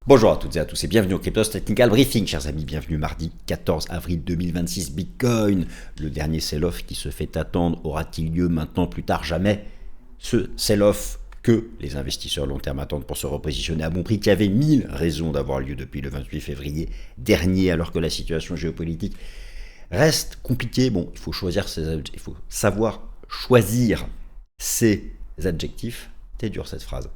Bonjour à toutes et à tous et bienvenue au Cryptos Technical Briefing, chers amis, bienvenue mardi 14 avril 2026, Bitcoin, le dernier sell-off qui se fait attendre, aura-t-il lieu maintenant, plus tard, jamais? Ce sell-off que les investisseurs long terme attendent pour se repositionner à bon prix, qui avait 1000 raisons d'avoir lieu depuis le 28 février dernier, alors que la situation géopolitique reste compliquée. Bon, il faut savoir choisir ses adjectifs. C'est dur cette phrase.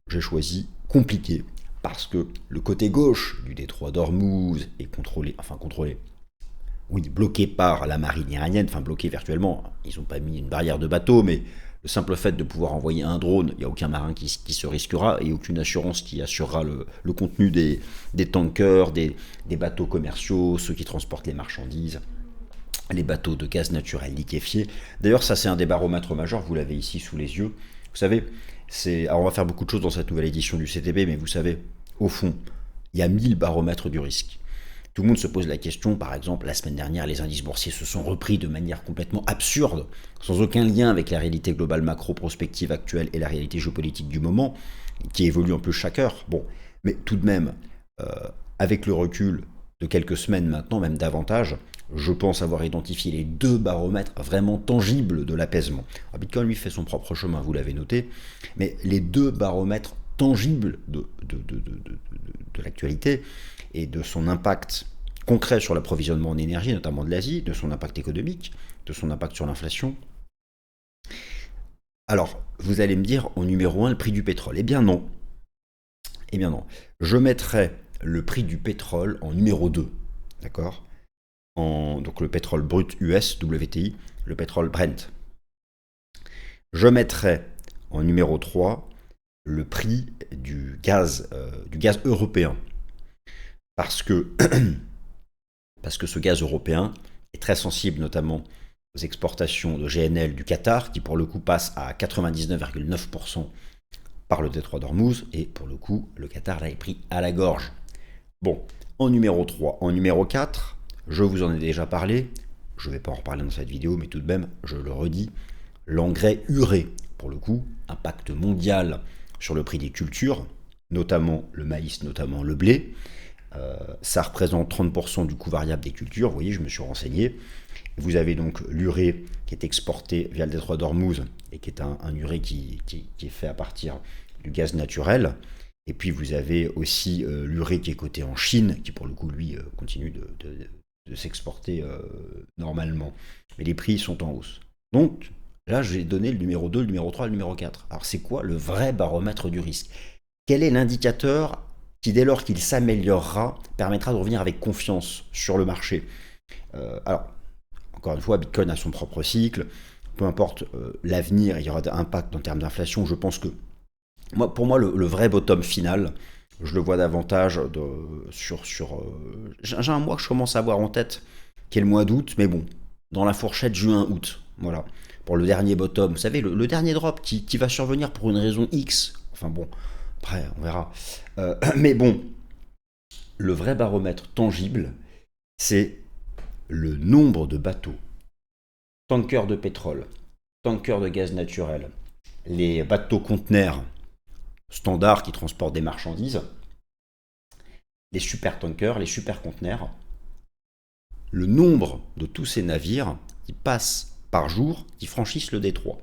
J'ai choisi compliqué parce que le côté gauche du détroit d'Ormuz est bloqué par la marine iranienne, enfin bloqué virtuellement. Ils n'ont pas mis une barrière de bateau, mais le simple fait de pouvoir envoyer un drone, il n'y a aucun marin qui se risquera et aucune assurance qui assurera le contenu des tankers, des bateaux commerciaux, ceux qui transportent les marchandises, les bateaux de gaz naturel liquéfié. D'ailleurs, ça c'est un des baromètres majeurs, vous l'avez ici sous les yeux. Vous savez, alors on va faire beaucoup de choses dans cette nouvelle édition du CTB, mais vous savez, au fond, il y a 1000 baromètres du risque. Tout le monde se pose la question, par exemple, la semaine dernière, les indices boursiers se sont repris de manière complètement absurde, sans aucun lien avec la réalité globale macro-prospective actuelle et la réalité géopolitique du moment, qui évolue en plus chaque heure. Bon, mais tout de même, euh, avec le recul de quelques semaines maintenant, même davantage, je pense avoir identifié les deux baromètres vraiment tangibles de l'apaisement. Bitcoin, lui, fait son propre chemin, vous l'avez noté, mais les deux baromètres tangibles de l'actualité et de son impact concret sur l'approvisionnement en énergie, notamment de l'Asie, de son impact économique, de son impact sur l'inflation. Alors, vous allez me dire, en numéro 1, le prix du pétrole. Eh bien non. Eh bien non. Je mettrais le prix du pétrole en numéro 2. D'accord? Donc le pétrole brut US, WTI, le pétrole Brent. Je mettrais en numéro 3 le prix du gaz européen. Parce que ce gaz européen est très sensible notamment aux exportations de GNL du Qatar, qui pour le coup passe à 99,9% par le détroit d'Ormuz, et pour le coup, le Qatar l'a pris à la gorge. Bon, en numéro 3. En numéro 4, je vous en ai déjà parlé, je ne vais pas en reparler dans cette vidéo, mais tout de même, je le redis, l'engrais urée, pour le coup, impact mondial sur le prix des cultures, notamment le maïs, notamment le blé. Ça représente 30% du coût variable des cultures, vous voyez, je me suis renseigné. Vous avez donc l'urée qui est exporté via le détroit d'Ormuz et qui est un urée qui est fait à partir du gaz naturel. Et puis vous avez aussi l'urée qui est coté en Chine, qui pour le coup, lui, continue de s'exporter normalement. Mais les prix sont en hausse. Donc là, j'ai donné le numéro 2, le numéro 3, le numéro 4. Alors c'est quoi le vrai baromètre du risque? Quel est l'indicateur qui, dès lors qu'il s'améliorera, permettra de revenir avec confiance sur le marché? Alors, encore une fois, Bitcoin a son propre cycle. Peu importe l'avenir, il y aura un impact en termes d'inflation. Je pense que, pour moi, le vrai bottom final, je le vois davantage j'ai un mois que je commence à avoir en tête, qui est le mois d'août, mais bon, dans la fourchette juin-août. Voilà. Pour le dernier bottom, vous savez, le dernier drop qui va survenir pour une raison X. Enfin bon, après, on verra. Mais bon, le vrai baromètre tangible, c'est le nombre de bateaux, tankers de pétrole, tankers de gaz naturel, les bateaux conteneurs standards qui transportent des marchandises, les super tankers, les super conteneurs, le nombre de tous ces navires qui passent par jour, qui franchissent le détroit.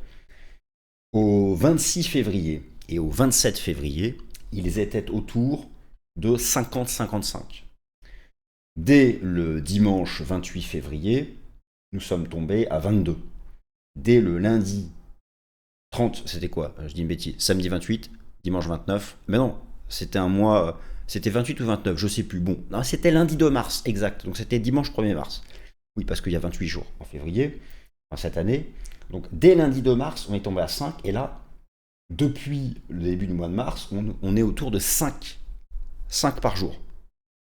Au 26 février et au 27 février, ils étaient autour de 50-55. Dès le dimanche 28 février, nous sommes tombés à 22. Dès le lundi 30, c'était quoi? Je dis une bêtise. Samedi 28, dimanche 29. Mais non, c'était un mois. C'était 28 ou 29, je sais plus. Bon, non, c'était lundi 2 mars, exact. Donc c'était dimanche 1er mars. Oui, parce qu'il y a 28 jours en février, cette année. Donc dès lundi 2 mars, on est tombé à 5. Et là, depuis le début du mois de mars, on est autour de 5. 5 par jour.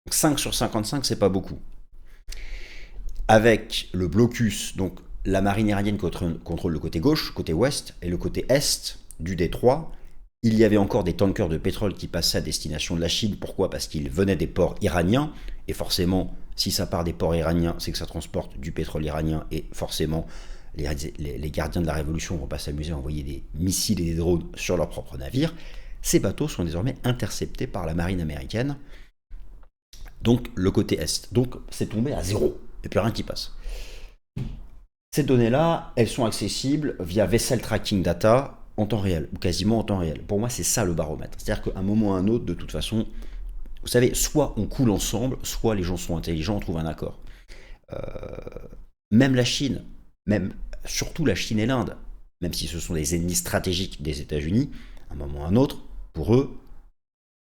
Donc 5 sur 55, c'est pas beaucoup. Avec le blocus, donc la marine iranienne contrôle le côté gauche, côté ouest, et le côté est du détroit. Il y avait encore des tankers de pétrole qui passaient à destination de la Chine. Pourquoi? Parce qu'ils venaient des ports iraniens. Et forcément, si ça part des ports iraniens, c'est que ça transporte du pétrole iranien. Et forcément, les gardiens de la révolution ne vont pas s'amuser à envoyer des missiles et des drones sur leurs propres navires. ces bateaux sont désormais interceptés par la marine américaine, donc le côté est. Donc c'est tombé à zéro, et puis rien qui passe. Ces données-là, elles sont accessibles via Vessel Tracking Data en temps réel, ou quasiment en temps réel. Pour moi, c'est ça le baromètre. C'est-à-dire qu'à un moment ou à un autre, de toute façon, vous savez, soit on coule ensemble, soit les gens sont intelligents, on trouve un accord. Même la Chine, même surtout la Chine et l'Inde, même si ce sont des ennemis stratégiques des États-Unis, à un moment ou à un autre, pour eux,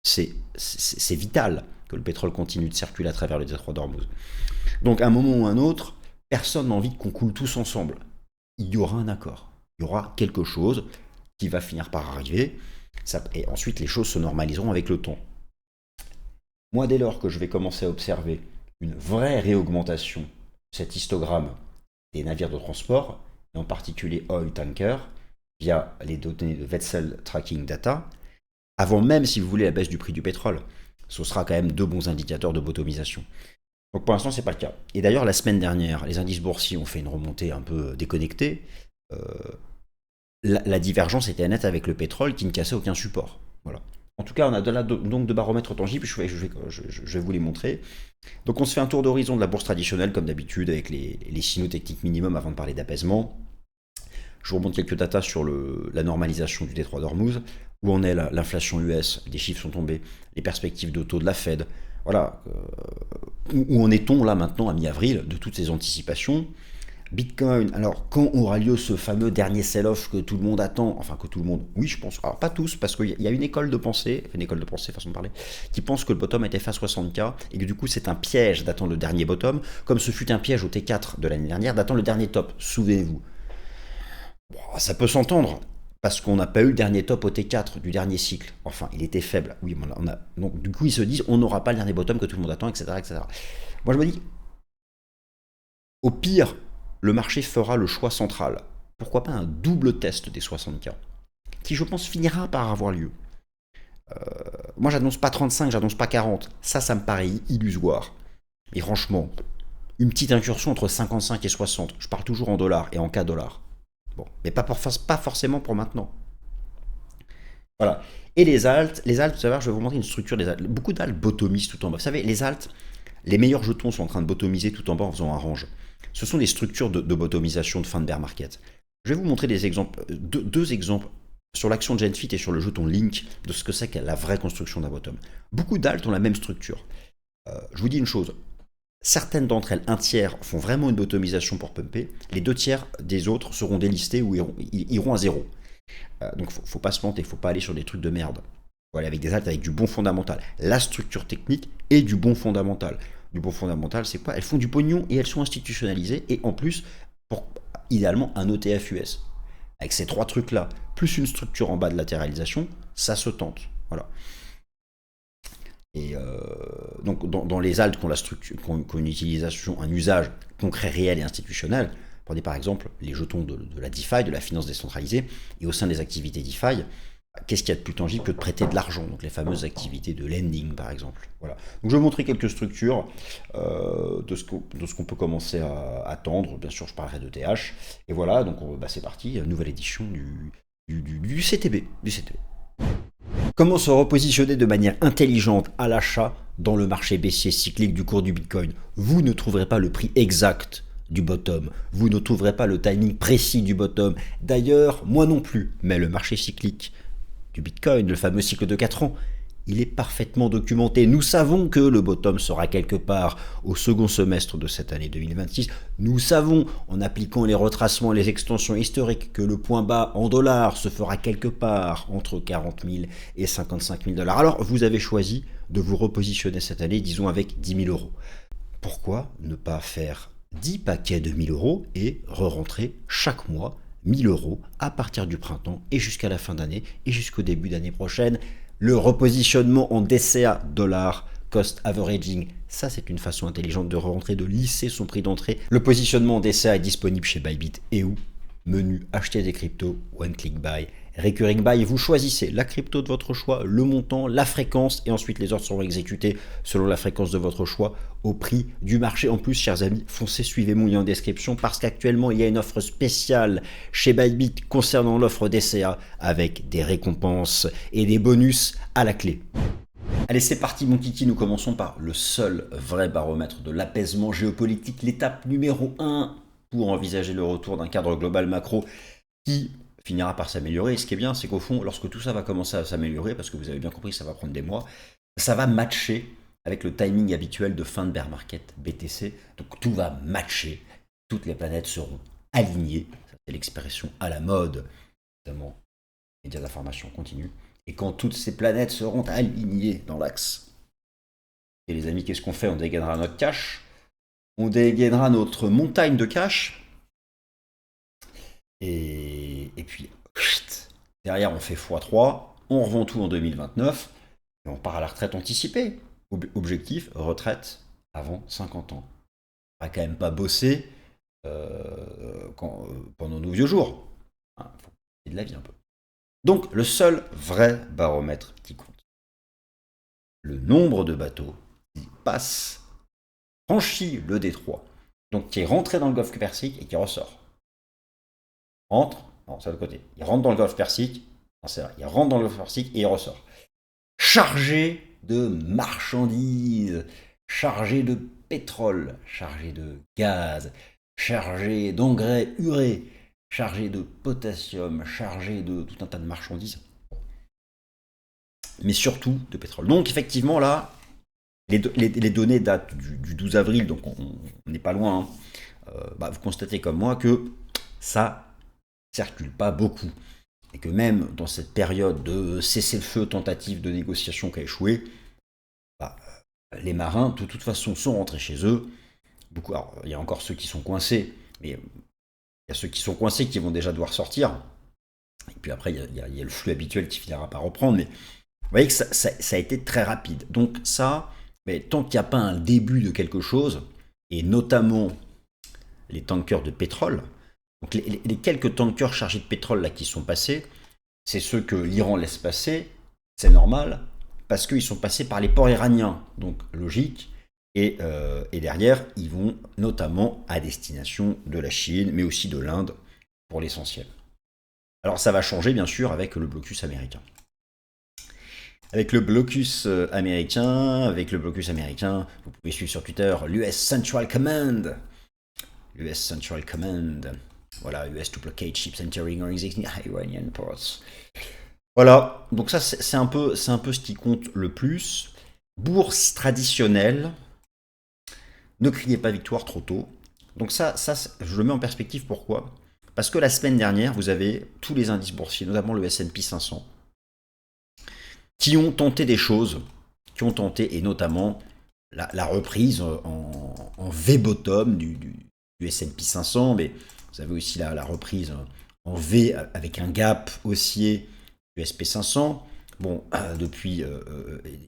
c'est vital que le pétrole continue de circuler à travers le détroit d'Ormuz. Donc à un moment ou à un autre, personne n'a envie qu'on coule tous ensemble. Il y aura un accord. Il y aura quelque chose qui va finir par arriver. Et ensuite, les choses se normaliseront avec le temps. Moi, dès lors que je vais commencer à observer une vraie réaugmentation de cet histogramme des navires de transport, et en particulier oil tanker, via les données de Vessel Tracking Data, avant même, si vous voulez, la baisse du prix du pétrole, ce sera quand même 2 bons indicateurs de bottomisation. Donc pour l'instant, ce n'est pas le cas. Et d'ailleurs, la semaine dernière, les indices boursiers ont fait une remontée un peu déconnectée. La divergence était nette avec le pétrole qui ne cassait aucun support. Voilà. En tout cas, on a donc de baromètres tangibles, je vais vous les montrer. Donc on se fait un tour d'horizon de la bourse traditionnelle, comme d'habitude, avec les signaux techniques minimums avant de parler d'apaisement. Je vous remonte quelques datas sur la normalisation du détroit d'Ormuz, où en est l'inflation US, des chiffres sont tombés, les perspectives de taux de la Fed. Voilà, où en est-on là maintenant à mi-avril de toutes ces anticipations? Bitcoin, alors quand aura lieu ce fameux dernier sell-off que tout le monde attend, enfin que tout le monde, oui je pense, alors pas tous, parce qu'il y a une école de pensée, façon de parler, qui pense que le bottom était fait à 60K, et que du coup c'est un piège d'attendre le dernier bottom, comme ce fut un piège au T4 de l'année dernière d'attendre le dernier top, souvenez-vous. Bon, ça peut s'entendre, parce qu'on n'a pas eu le dernier top au T4 du dernier cycle. Enfin, il était faible. Oui, donc du coup, ils se disent, on n'aura pas le dernier bottom que tout le monde attend, etc., etc. Moi, je me dis, au pire, le marché fera le choix central. Pourquoi pas un double test des 60K, qui, je pense, finira par avoir lieu. Moi, j'annonce pas 35, j'annonce pas 40. Ça me paraît illusoire. Et franchement, une petite incursion entre 55 et 60. Je parle toujours en dollars et en cas dollars. Bon, mais pas forcément pour maintenant. Voilà. Et les alts, tout à l'heure, je vais vous montrer une structure des alts. Beaucoup d'alts bottomisent tout en bas. Vous savez, les alts, les meilleurs jetons sont en train de bottomiser tout en bas en faisant un range. Ce sont des structures de bottomisation de fin de bear market. Je vais vous montrer des exemples, deux exemples sur l'action de Genfit et sur le jeton Link de ce que c'est que la vraie construction d'un bottom. Beaucoup d'alts ont la même structure. Je vous dis une chose. Certaines d'entre elles, un tiers, font vraiment une bottomisation pour pumper. Les 2 tiers des autres seront délistés ou iront à zéro. Donc faut pas se planter, faut pas aller sur des trucs de merde. Faut aller avec des alts avec du bon fondamental. La structure technique et du bon fondamental. Du bon fondamental, c'est quoi? Elles font du pognon et elles sont institutionnalisées. Et en plus, idéalement, un ETF US. Avec ces 3 trucs-là, plus une structure en bas de latéralisation, ça se tente. Voilà. Et donc dans les alts qui ont la structure, qui ont une utilisation, un usage concret, réel et institutionnel, prenez par exemple les jetons de la DeFi, de la finance décentralisée, et au sein des activités DeFi, qu'est-ce qu'il y a de plus tangible que de prêter de l'argent, donc les fameuses activités de lending par exemple. Voilà. Donc je vais montrer quelques structures de ce qu'on peut commencer à attendre. Bien sûr, je parlerai de TH. Et voilà, donc c'est parti, nouvelle édition du CTB. Comment se repositionner de manière intelligente à l'achat dans le marché baissier cyclique du cours du Bitcoin? Vous ne trouverez pas le prix exact du bottom, vous ne trouverez pas le timing précis du bottom. D'ailleurs, moi non plus, mais le marché cyclique du Bitcoin, le fameux cycle de 4 ans, il est parfaitement documenté. Nous savons que le bottom sera quelque part au second semestre de cette année 2026. Nous savons, en appliquant les retracements et les extensions historiques, que le point bas en dollars se fera quelque part entre 40 000 et 55 000 dollars. Alors, vous avez choisi de vous repositionner cette année, disons avec 10 000 euros. Pourquoi ne pas faire 10 paquets de 1 000 euros et re-rentrer chaque mois 1 000 euros à partir du printemps et jusqu'à la fin d'année et jusqu'au début d'année prochaine? Le repositionnement en DCA, dollar, cost averaging, ça c'est une façon intelligente de rentrer, de lisser son prix d'entrée. Le positionnement en DCA est disponible chez Bybit et où? Menu acheter des cryptos, one click buy Recurring Buy, vous choisissez la crypto de votre choix, le montant, la fréquence, et ensuite les ordres seront exécutés selon la fréquence de votre choix au prix du marché. En plus, chers amis, foncez, suivez mon lien en description parce qu'actuellement, il y a une offre spéciale chez Bybit concernant l'offre DCA avec des récompenses et des bonus à la clé. Allez, c'est parti mon kiki, nous commençons par le seul vrai baromètre de l'apaisement géopolitique, l'étape numéro 1 pour envisager le retour d'un cadre global macro qui finira par s'améliorer. Et ce qui est bien, c'est qu'au fond, lorsque tout ça va commencer à s'améliorer, parce que vous avez bien compris que ça va prendre des mois, ça va matcher avec le timing habituel de fin de bear market BTC. Donc tout va matcher, toutes les planètes seront alignées. C'est l'expression à la mode, notamment les médias d'information continue. Et quand toutes ces planètes seront alignées dans l'axe, et les amis, qu'est-ce qu'on fait? On dégainera notre cash, on dégainera notre montagne de cash, et puis, derrière, on fait x3, on revend tout en 2029, et on part à la retraite anticipée. Objectif, retraite avant 50 ans. On va quand même pas bosser pendant nos vieux jours. Il faut profiter de la vie un peu. Donc, le seul vrai baromètre qui compte, le nombre de bateaux qui passent, franchit le détroit, donc qui est rentré dans le golfe Persique et qui ressort. Rentre, non, c'est de l'autre côté. Il rentre dans le golfe Persique, non, c'est vrai, il rentre dans le golfe Persique et il ressort. Chargé de marchandises, chargé de pétrole, chargé de gaz, chargé d'engrais urée, chargé de potassium, chargé de tout un tas de marchandises, mais surtout de pétrole. Donc effectivement là, les données datent du 12 avril, donc on n'est pas loin. Vous constatez comme moi que ça circule pas beaucoup. Et que même dans cette période de cessez-le-feu, tentative de négociation qui a échoué, les marins, de toute façon, sont rentrés chez eux. Beaucoup, alors, il y a encore ceux qui sont coincés, mais il y a ceux qui sont coincés qui vont déjà devoir sortir. Et puis après, il y a le flux habituel qui finira par reprendre. Mais vous voyez que ça a été très rapide. Donc ça, mais tant qu'il n'y a pas un début de quelque chose, et notamment les tankers de pétrole, donc les quelques tankers chargés de pétrole là qui sont passés, c'est ceux que l'Iran laisse passer, c'est normal, parce qu'ils sont passés par les ports iraniens, donc logique, et derrière, ils vont notamment à destination de la Chine, mais aussi de l'Inde, pour l'essentiel. Alors ça va changer bien sûr avec le blocus américain. Avec le blocus américain, vous pouvez suivre sur Twitter l'US Central Command. l'US Central Command. Voilà, US to blockade ships entering or exiting Iranian ports. Voilà, donc ça c'est un peu ce qui compte le plus. Bourse traditionnelle, ne criez pas victoire trop tôt. Donc ça je le mets en perspective, pourquoi? Parce que la semaine dernière, vous avez tous les indices boursiers, notamment le S&P 500, qui ont tenté des choses, et notamment la reprise en V-bottom du S&P 500, mais vous avez aussi la reprise en V avec un gap haussier du SP500. Bon, depuis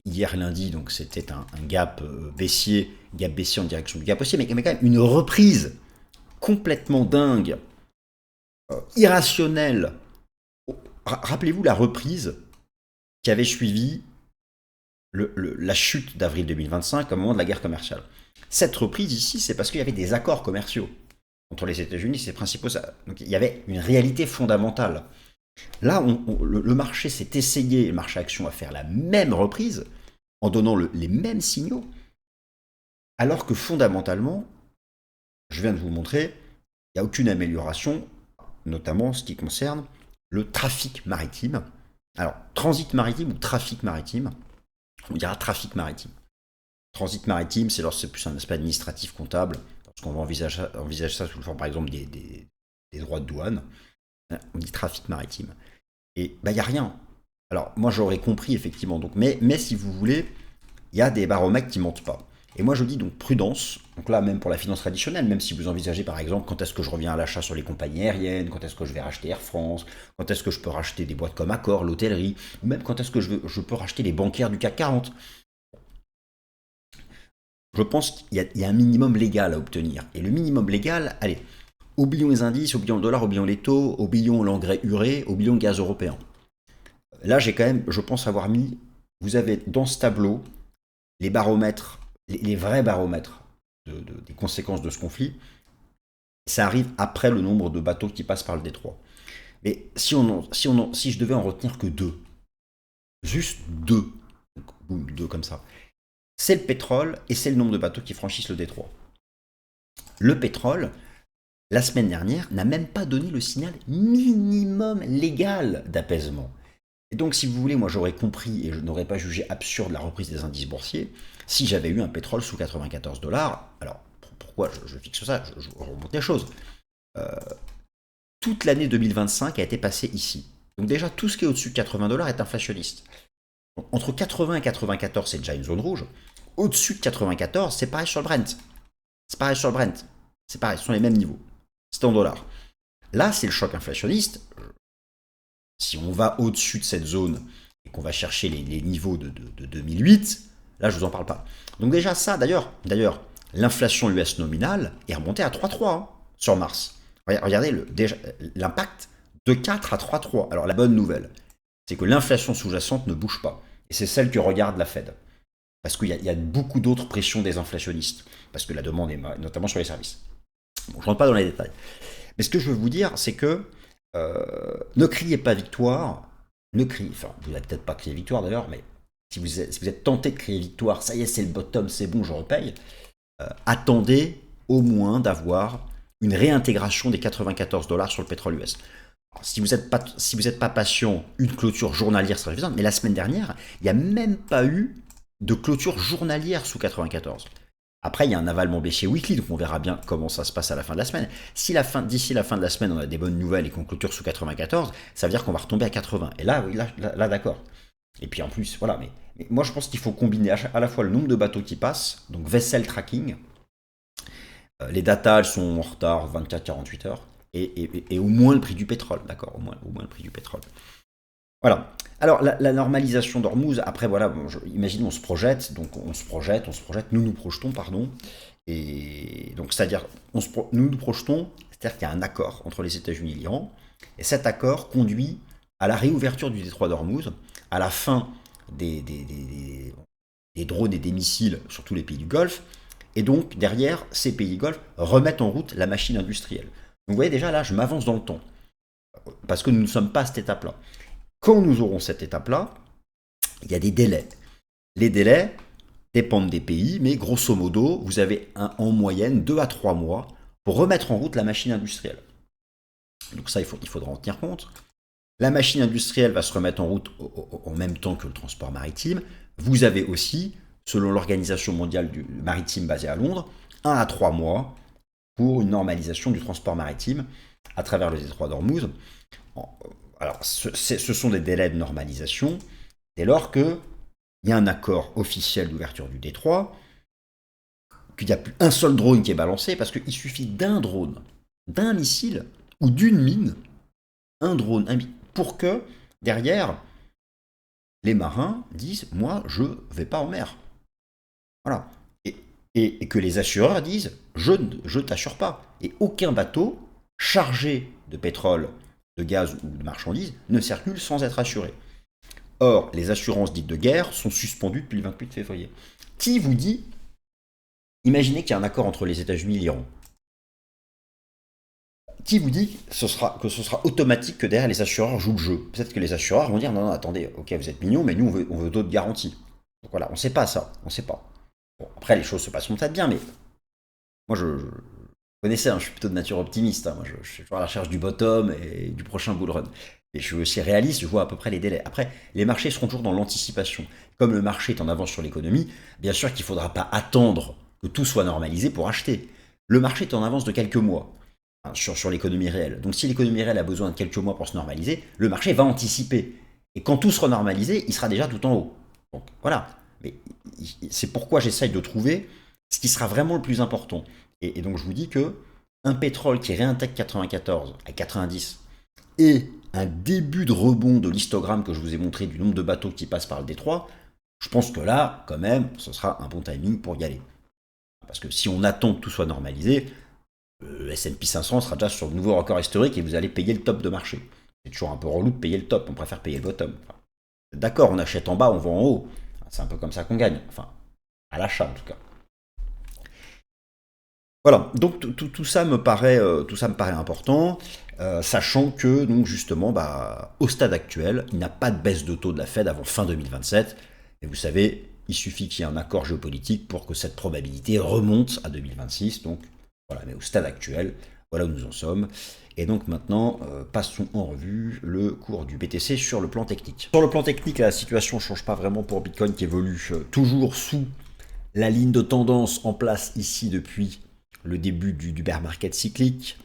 hier lundi, donc c'était un gap baissier en direction du gap haussier, mais quand même une reprise complètement dingue, irrationnelle. Rappelez-vous la reprise qui avait suivi la chute d'avril 2025 au moment de la guerre commerciale. Cette reprise ici, c'est parce qu'il y avait des accords commerciaux entre les États-Unis et ses principaux. Donc il y avait une réalité fondamentale. Là, le marché s'est essayé, le marché action, à faire la même reprise en donnant les mêmes signaux, alors que fondamentalement, je viens de vous montrer, il n'y a aucune amélioration, notamment en ce qui concerne le trafic maritime. Alors, transit maritime ou trafic maritime, on dira trafic maritime. Transit maritime, c'est plus un aspect administratif comptable, parce qu'on va envisager ça sous le forme, par exemple, des droits de douane. On dit trafic maritime. Et il n'y a rien. Alors, moi, j'aurais compris, effectivement. Donc, mais si vous voulez, il y a des baromètres qui ne montent pas. Et moi, je dis donc prudence. Donc là, même pour la finance traditionnelle, même si vous envisagez, par exemple, quand est-ce que je reviens à l'achat sur les compagnies aériennes, quand est-ce que je vais racheter Air France, quand est-ce que je peux racheter des boîtes comme Accor, l'hôtellerie, ou même quand est-ce que je peux racheter les bancaires du CAC 40. Je pense qu'il y a un minimum légal à obtenir. Et le minimum légal, allez, Oublions les indices, oublions le dollar, oublions les taux, oublions l'engrais urée, oublions le gaz européen. Là, j'ai quand même, je pense avoir mis, vous avez dans ce tableau les baromètres, les vrais baromètres des conséquences de ce conflit. Ça arrive après le nombre de bateaux qui passent par le détroit. Mais si je devais en retenir que deux, juste deux, boum, deux comme ça, c'est le pétrole et c'est le nombre de bateaux qui franchissent le détroit. Le pétrole, la semaine dernière, n'a même pas donné le signal minimum légal d'apaisement. Et donc, si vous voulez, moi j'aurais compris et je n'aurais pas jugé absurde la reprise des indices boursiers si j'avais eu un pétrole sous 94 dollars. Alors, pourquoi je fixe ça, je remonte les choses. Euh, Toute l'année 2025 a été passée ici. Donc déjà, tout ce qui est au-dessus de 80 dollars est inflationniste. Donc, entre 80 et 94, c'est déjà une zone rouge. Au-dessus de 94, c'est pareil sur le Brent. C'est pareil sur le Brent. C'est pareil, ce sont les mêmes niveaux. C'est en dollars. Là, c'est le choc inflationniste. Si on va au-dessus de cette zone et qu'on va chercher les niveaux de 2008, là, je ne vous en parle pas. Donc déjà, ça, d'ailleurs, l'inflation US nominale est remontée à 3,3 hein, sur mars. Regardez déjà l'impact de 4 à 3,3. Alors la bonne nouvelle, c'est que l'inflation sous-jacente ne bouge pas. Et c'est celle que regarde la Fed. Parce qu'il y a beaucoup d'autres pressions des inflationnistes. Parce que la demande est notamment sur les services. Bon, je ne rentre pas dans les détails. Mais ce que je veux vous dire, c'est que ne criez pas victoire. Ne criez, enfin, vous n'allez peut-être pas crier victoire d'ailleurs, mais si vous êtes tenté de crier victoire, ça y est, c'est le bottom, c'est bon, je repaye. Attendez au moins d'avoir une réintégration des 94 dollars sur le pétrole US. Alors, si vous n'êtes pas patient, une clôture journalière serait suffisante, mais la semaine dernière, il n'y a même pas eu de clôture journalière sous 94. Après, il y a un avalement baissier weekly, donc on verra bien comment ça se passe à la fin de la semaine. Si d'ici la fin de la semaine, on a des bonnes nouvelles et qu'on clôture sous 94, ça veut dire qu'on va retomber à 80. Et là, oui, là d'accord. Et puis en plus, voilà, mais moi je pense qu'il faut combiner à la fois le nombre de bateaux qui passent, donc vessel tracking, les datas elles sont en retard 24-48 heures, et au moins le prix du pétrole, d'accord, au moins le prix du pétrole. Voilà. Alors la normalisation d'Ormuz, après voilà, bon, imaginons on se projette, donc on se projette, nous projetons, pardon, et donc c'est-à-dire nous projetons, c'est-à-dire qu'il y a un accord entre les États-Unis et l'Iran, et cet accord conduit à la réouverture du détroit d'Ormuz, à la fin des drones et des missiles sur tous les pays du Golfe, et donc derrière, ces pays du Golfe remettent en route la machine industrielle. Donc vous voyez déjà là, je m'avance dans le temps, parce que nous ne sommes pas à cette étape-là. Quand nous aurons cette étape-là, il y a des délais. Les délais dépendent des pays, mais grosso modo, vous avez en moyenne 2 à 3 mois pour remettre en route la machine industrielle. Donc ça, il faudra en tenir compte. La machine industrielle va se remettre en route en même temps que le transport maritime. Vous avez aussi, selon l'Organisation mondiale du maritime basée à Londres, 1 à 3 mois pour une normalisation du transport maritime à travers le détroit d'Ormuz. Alors, ce sont des délais de normalisation dès lors qu'il y a un accord officiel d'ouverture du détroit, qu'il n'y a plus un seul drone qui est balancé, parce qu'il suffit d'un drone, d'un missile ou d'une mine, un drone, pour que derrière, les marins disent « moi, je ne vais pas en mer ». Voilà. Et que les assureurs disent « je ne t'assure pas ». Et aucun bateau chargé de pétrole, de gaz ou de marchandises ne circule sans être assuré. Or, les assurances dites de guerre sont suspendues depuis le 28 février. Qui vous dit, imaginez qu'il y a un accord entre les États-Unis et l'Iran. Qui vous dit que ce sera automatique que derrière les assureurs jouent le jeu? Peut-être que les assureurs vont dire non, attendez, ok, vous êtes mignons, mais nous on veut d'autres garanties. Donc voilà, on ne sait pas ça, on ne sait pas. Bon, après les choses se passeront peut-être bien, mais moi je connaissez, hein, je suis plutôt de nature optimiste. Hein, moi je suis toujours à la recherche du bottom et du prochain bull run. Et je suis aussi réaliste, je vois à peu près les délais. Après, les marchés seront toujours dans l'anticipation. Comme le marché est en avance sur l'économie, bien sûr qu'il ne faudra pas attendre que tout soit normalisé pour acheter. Le marché est en avance de quelques mois sur l'économie réelle. Donc si l'économie réelle a besoin de quelques mois pour se normaliser, le marché va anticiper. Et quand tout sera normalisé, il sera déjà tout en haut. Donc voilà. Mais c'est pourquoi j'essaye de trouver ce qui sera vraiment le plus important. Et donc je vous dis que un pétrole qui réintègre 94 à 90 et un début de rebond de l'histogramme que je vous ai montré du nombre de bateaux qui passent par le détroit, je pense que là, quand même, ce sera un bon timing pour y aller. Parce que si on attend que tout soit normalisé, le S&P 500 sera déjà sur de nouveaux records historiques et vous allez payer le top de marché. C'est toujours un peu relou de payer le top, on préfère payer le bottom. Enfin, d'accord, on achète en bas, on vend en haut. C'est un peu comme ça qu'on gagne. Enfin, à l'achat en tout cas. Voilà, donc tout ça me paraît, important, sachant que donc justement, au stade actuel, il n'y a pas de baisse de taux de la Fed avant fin 2027. Et vous savez, il suffit qu'il y ait un accord géopolitique pour que cette probabilité remonte à 2026. Donc voilà, mais au stade actuel, voilà où nous en sommes. Et donc maintenant, passons en revue le cours du BTC sur le plan technique. Sur le plan technique, la situation ne change pas vraiment pour Bitcoin qui évolue toujours sous la ligne de tendance en place ici depuis le début du bear market cyclique.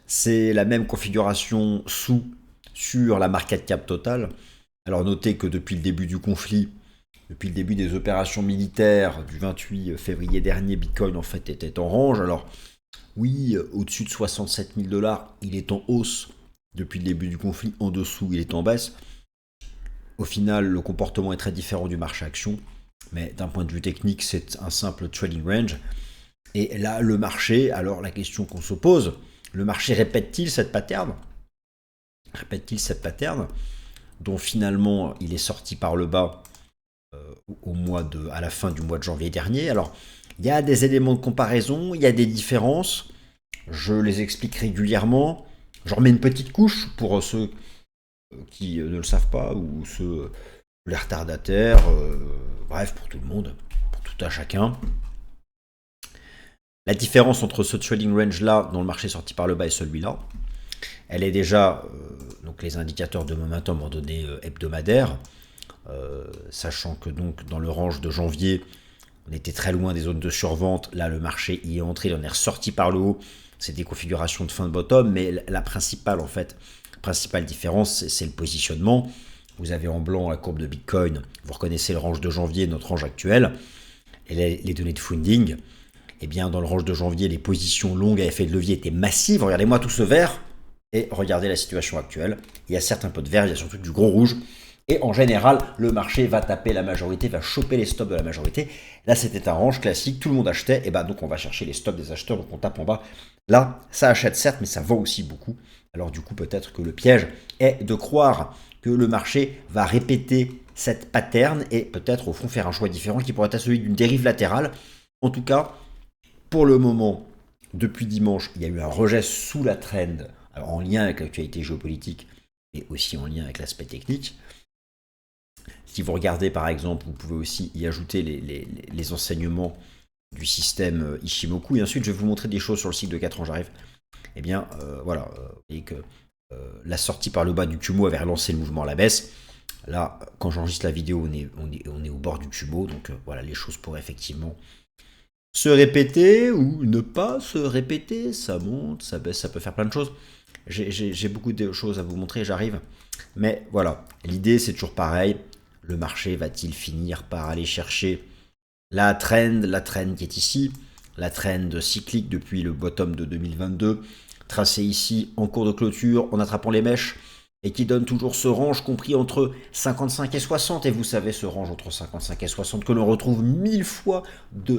C'est la même configuration sur la market cap totale. Alors notez que depuis le début du conflit, depuis le début des opérations militaires du 28 février dernier, Bitcoin en fait était en range. Alors oui, au-dessus de 67 000 $, il est en hausse depuis le début du conflit. En dessous, il est en baisse. Au final, le comportement est très différent du marché action. Mais d'un point de vue technique, c'est un simple trading range. Et là, le marché, alors la question qu'on se pose, le marché répète-t-il cette pattern? Répète-t-il cette pattern dont finalement il est sorti par le bas à la fin du mois de janvier dernier? Alors, il y a des éléments de comparaison, il y a des différences, je les explique régulièrement. Je remets une petite couche pour ceux qui ne le savent pas, ou ceux, les retardataires, bref, pour tout le monde, pour tout à chacun. La différence entre ce trading range-là, dont le marché est sorti par le bas, et celui-là, elle est déjà, donc les indicateurs de momentum en données hebdomadaires, sachant que donc dans le range de janvier, on était très loin des zones de survente. Là, le marché y est entré, il en est ressorti par le haut. C'est des configurations de fin de bottom, mais la principale différence, c'est le positionnement. Vous avez en blanc la courbe de Bitcoin, vous reconnaissez le range de janvier, notre range actuel, et les données de funding. Eh bien, dans le range de janvier, les positions longues à effet de levier étaient massives. Regardez-moi tout ce vert, et regardez la situation actuelle. Il y a certes un peu de vert, il y a surtout du gros rouge. Et en général, le marché va taper la majorité, va choper les stops de la majorité. Là, c'était un range classique, tout le monde achetait, et donc on va chercher les stops des acheteurs, donc on tape en bas. Là, ça achète certes, mais ça vend aussi beaucoup. Alors du coup, peut-être que le piège est de croire que le marché va répéter cette pattern et peut-être au fond faire un choix différent qui pourrait être celui d'une dérive latérale. En tout cas, pour le moment, depuis dimanche, il y a eu un rejet sous la trend, alors en lien avec l'actualité géopolitique, mais aussi en lien avec l'aspect technique. Si vous regardez par exemple, vous pouvez aussi y ajouter les enseignements du système Ishimoku. Et ensuite, je vais vous montrer des choses sur le cycle de 4 ans, j'arrive. Eh bien, voilà, vous voyez que la sortie par le bas du Kumo avait relancé le mouvement à la baisse. Là, quand j'enregistre la vidéo, on est au bord du Kumo, donc voilà, les choses pourraient effectivement se répéter ou ne pas se répéter. Ça monte, ça baisse, ça peut faire plein de choses. J'ai beaucoup de choses à vous montrer, j'arrive. Mais voilà, l'idée c'est toujours pareil. Le marché va-t-il finir par aller chercher la trend qui est ici, la trend cyclique depuis le bottom de 2022, tracée ici en cours de clôture, en attrapant les mèches, et qui donne toujours ce range compris entre 55 et 60. Et vous savez, ce range entre 55 et 60 que l'on retrouve 1000 fois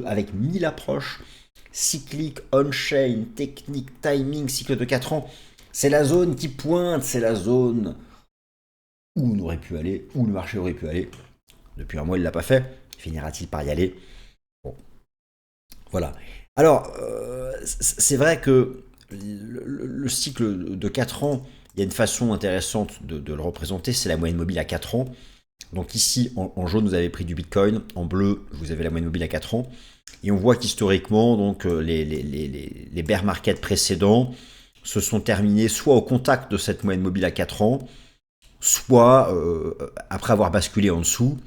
avec 1000 approches, cyclique, on-chain, technique, timing, cycle de 4 ans. C'est la zone qui pointe, c'est la zone où on aurait pu aller, où le marché aurait pu aller. Depuis un mois, il ne l'a pas fait. Finira-t-il par y aller? Bon. Voilà. Alors, c'est vrai que le cycle de 4 ans, il y a une façon intéressante de le représenter, c'est la moyenne mobile à 4 ans. Donc ici, en jaune, vous avez pris du Bitcoin, en bleu, vous avez la moyenne mobile à 4 ans. Et on voit qu'historiquement, donc les bear markets précédents se sont terminés soit au contact de cette moyenne mobile à 4 ans, soit après avoir basculé en dessous.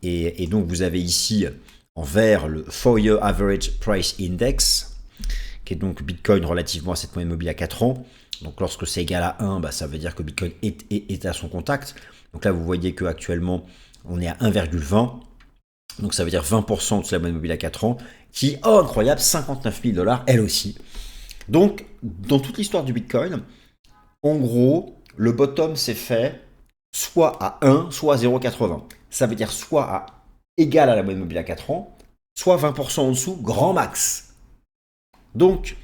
Et donc vous avez ici en vert le 4-Year Average Price Index, qui est donc Bitcoin relativement à cette moyenne mobile à 4 ans. Donc lorsque c'est égal à 1, ça veut dire que Bitcoin est à son contact. Donc là vous voyez qu'actuellement on est à 1,20. Donc ça veut dire 20% de la moyenne mobile à 4 ans, qui, oh incroyable, 59 000 $, elle aussi. Donc dans toute l'histoire du Bitcoin, en gros, le bottom s'est fait soit à 1, soit à 0,80. Ça veut dire soit à égal à la moyenne mobile à 4 ans, soit 20% en dessous, grand max. Donc,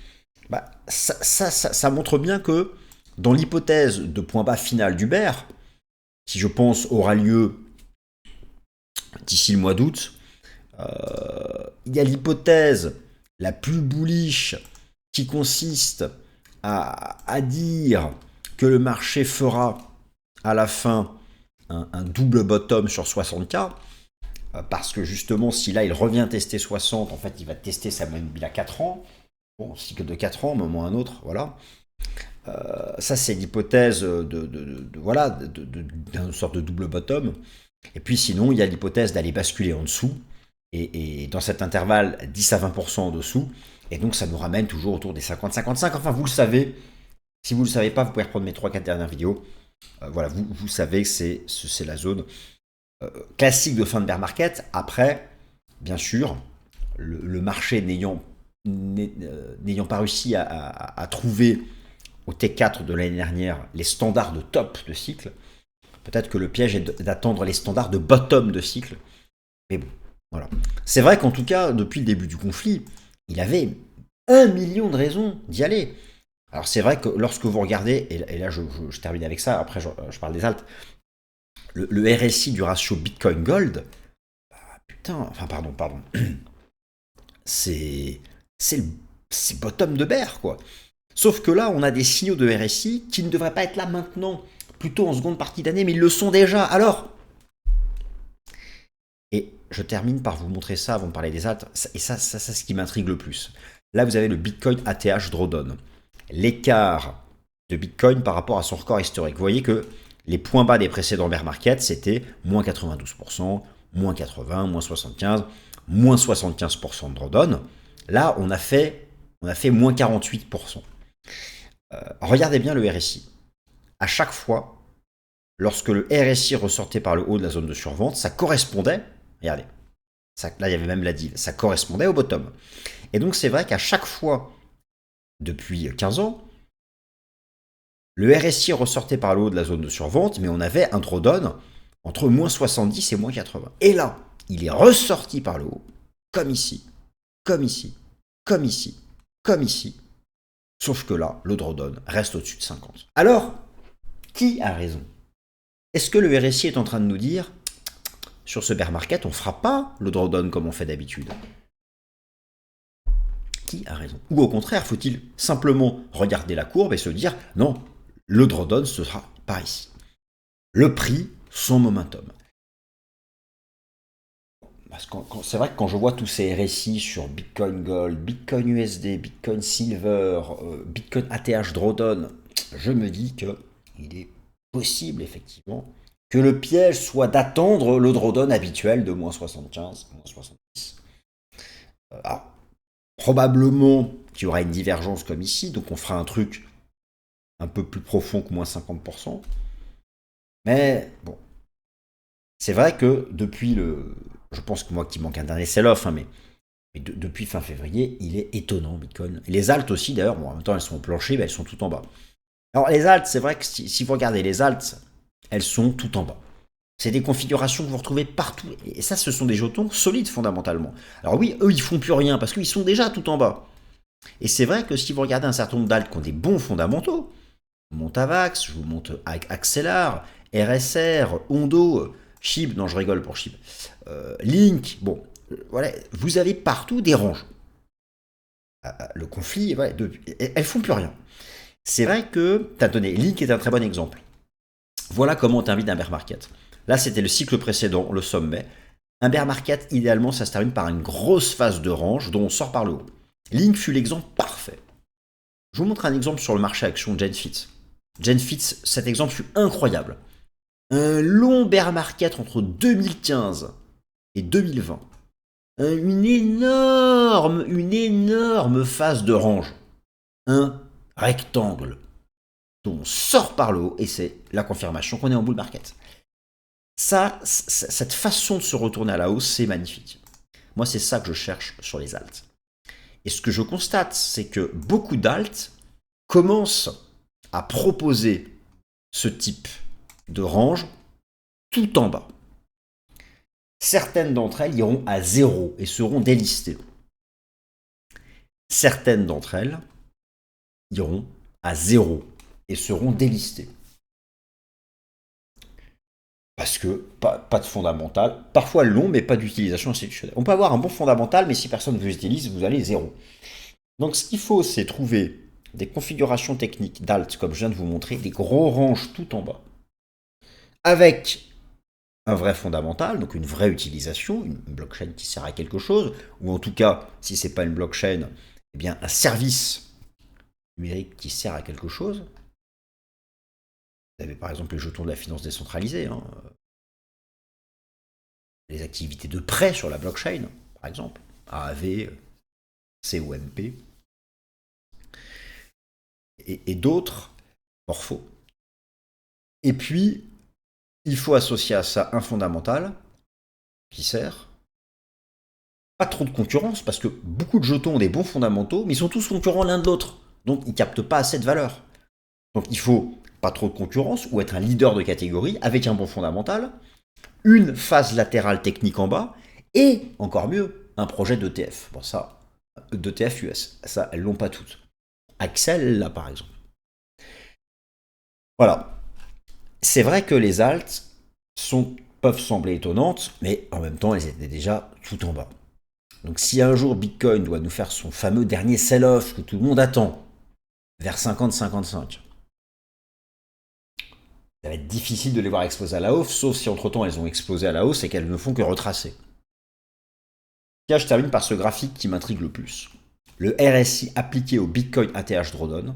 Ça montre bien que dans l'hypothèse de point bas final d'Uber, qui je pense aura lieu d'ici le mois d'août, il y a l'hypothèse la plus bullish qui consiste à dire que le marché fera à la fin un double bottom sur 60K, parce que justement, si là il revient tester 60, en fait il va tester sa même il a 4 ans, bon, cycle de 4 ans, moment un autre, voilà. Ça c'est l'hypothèse voilà, d'une sorte de double bottom. Et puis sinon, il y a l'hypothèse d'aller basculer en dessous, et dans cet intervalle 10 à 20% en dessous, et donc ça nous ramène toujours autour des 50-55. Enfin, vous le savez, si vous ne le savez pas, vous pouvez reprendre mes 3-4 dernières vidéos. Voilà, vous savez que c'est la zone classique de fin de bear market. Après, bien sûr, le marché n'ayant pas réussi à trouver au T4 de l'année dernière les standards de top de cycle, peut-être que le piège est d'attendre les standards de bottom de cycle. Mais bon, voilà. C'est vrai qu'en tout cas, depuis le début du conflit, il avait 1 million de raisons d'y aller. Alors c'est vrai que lorsque vous regardez, et là je termine avec ça, après je parle des alts, le RSI du ratio Bitcoin-Gold, putain, enfin pardon, c'est bottom de bear, quoi. Sauf que là, on a des signaux de RSI qui ne devraient pas être là maintenant, plutôt en seconde partie d'année, mais ils le sont déjà. Alors, et je termine par vous montrer ça avant de parler des alts, et ça c'est ce qui m'intrigue le plus. Là, vous avez le Bitcoin ATH Drawdown. L'écart de Bitcoin par rapport à son record historique. Vous voyez que les points bas des précédents bear markets, c'était moins 92%, moins 80, moins 75, moins 75% de drawdown. Là, on a fait moins 48%. Regardez bien le RSI. À chaque fois, lorsque le RSI ressortait par le haut de la zone de survente, ça correspondait, regardez, là il y avait même la deal, ça correspondait au bottom. Et donc c'est vrai qu'à chaque fois, depuis 15 ans, le RSI ressortait par le haut de la zone de survente, mais on avait un drawdown entre moins 70 et moins 80. Et là, il est ressorti par le haut, comme ici, comme ici, comme ici, comme ici. Sauf que là, le drawdown reste au-dessus de 50. Alors, qui a raison? Est-ce que le RSI est en train de nous dire, sur ce bear market, on ne fera pas le drawdown comme on fait d'habitude? Qui a raison? Ou au contraire, faut-il simplement regarder la courbe et se dire, non, le drawdown, ce sera par ici. Le prix, son momentum. Parce que c'est vrai que quand je vois tous ces RSI sur Bitcoin Gold, Bitcoin USD, Bitcoin Silver, Bitcoin ATH Drawdown, je me dis qu'il est possible effectivement que le piège soit d'attendre le drawdown habituel de moins 75, moins 70. Alors, probablement qu'il y aura une divergence comme ici, donc on fera un truc un peu plus profond que moins 50%. Mais bon, c'est vrai que depuis je pense que moi qu'il manque un dernier sell-off, hein, mais depuis fin février, il est étonnant Bitcoin. Et les alts aussi d'ailleurs, bon en même temps elles sont au plancher, mais elles sont tout en bas. Alors les alts, c'est vrai que si vous regardez les alts, elles sont tout en bas. C'est des configurations que vous retrouvez partout. Et ça, ce sont des jetons solides fondamentalement. Alors oui, eux, ils font plus rien parce qu'ils sont déjà tout en bas. Et c'est vrai que si vous regardez un certain nombre d'alts qui ont des bons fondamentaux, je vous monte Avax, je vous monte Axelar, RSR, Ondo, SHIB, non je rigole pour SHIB, Link, bon, voilà, vous avez partout des ranges. Le conflit, voilà, elles font plus rien. C'est vrai que, tenez, Link est un très bon exemple. Voilà comment on termine un bear market. Là, c'était le cycle précédent, le sommet. Un bear market, idéalement, ça se termine par une grosse phase de range dont on sort par le haut. Link fut l'exemple parfait. Je vous montre un exemple sur le marché action Genfit. Genfit, cet exemple fut incroyable. Un long bear market entre 2015 et 2020. Une énorme phase de range. Un rectangle dont on sort par le haut et c'est la confirmation qu'on est en bull market. Ça, cette façon de se retourner à la hausse, c'est magnifique. Moi, c'est ça que je cherche sur les alts. Et ce que je constate, c'est que beaucoup d'alts commencent à proposer ce type de range tout en bas. Certaines d'entre elles iront à 0 et seront délistées. Certaines d'entre elles iront à zéro et seront délistés. Parce que pas de fondamental, parfois long, mais pas d'utilisation institutionnelle. On peut avoir un bon fondamental, mais si personne ne vous utilise, vous allez zéro. Donc ce qu'il faut, c'est trouver des configurations techniques d'alt, comme je viens de vous montrer, des gros ranges tout en bas, avec un vrai fondamental, donc une vraie utilisation, une blockchain qui sert à quelque chose, ou en tout cas, si c'est pas une blockchain, eh bien un service numérique qui sert à quelque chose. Vous avez par exemple les jetons de la finance décentralisée, hein, les activités de prêt sur la blockchain, par exemple, AAV, COMP, et d'autres, Morpho. Et puis, il faut associer à ça un fondamental qui sert. Pas trop de concurrence, parce que beaucoup de jetons ont des bons fondamentaux, mais ils sont tous concurrents l'un de l'autre. Donc ils ne captent pas assez de valeur. Donc il faut pas trop de concurrence, ou être un leader de catégorie avec un bon fondamental, une phase latérale technique en bas, et encore mieux, un projet d'ETF. Bon ça, d'ETF US, ça, elles l'ont pas toutes. Axel, là par exemple. Voilà. C'est vrai que les alts peuvent sembler étonnantes, mais en même temps, elles étaient déjà tout en bas. Donc si un jour Bitcoin doit nous faire son fameux dernier sell-off que tout le monde attend, vers 50-55, ça va être difficile de les voir exploser à la hausse, sauf si entre-temps elles ont explosé à la hausse et qu'elles ne font que retracer. Tiens, je termine par ce graphique qui m'intrigue le plus. Le RSI appliqué au Bitcoin ATH Drawdown.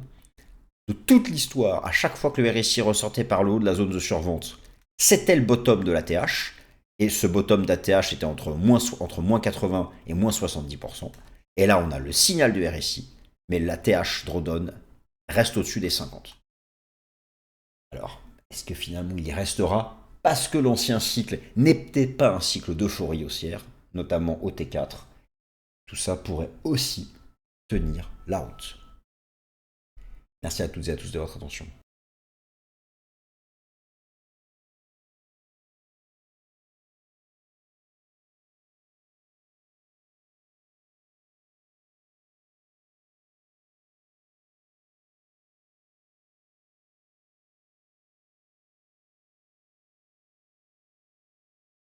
De toute l'histoire, à chaque fois que le RSI ressortait par le haut de la zone de survente, c'était le bottom de l'ATH, et ce bottom d'ATH était entre moins 80 et moins 70%. Et là, on a le signal du RSI, mais l'ATH Drawdown reste au-dessus des 50. Alors, est-ce que finalement il y restera parce que l'ancien cycle n'est peut-être pas un cycle d'euphorie haussière, notamment au T4? Tout ça pourrait aussi tenir la route. Merci à toutes et à tous de votre attention.